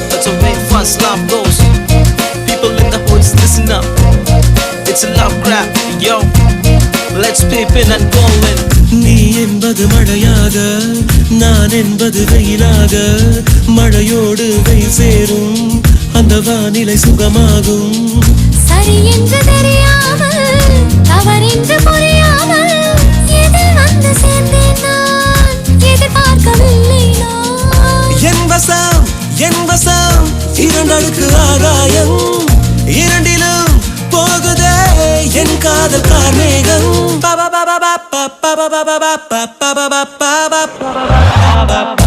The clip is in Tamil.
That's love goes. People in the hoods, listen up. It's a love grab, yo. Let's peep in and go in. நீ என்பது மழையாக நான் என்பது வெயிலாக மழையோடு வெயில் சேரும் அந்த வானிலை சுகமாகும் சரி என்று தெரியாமல் தவறென்று புரியாமல் எதில் வந்து சேர்ந்தேன் நான் எதிர்பார்க்கவில்லை நான் என் வசம் இரண்டடுக்கு ஆகாயம் இரண்டிலும் போகுதே என் காதல் கார்மேகம் பாபா பாபா பாபா பாபா பாபா பாபா பாபா பாபா பாபா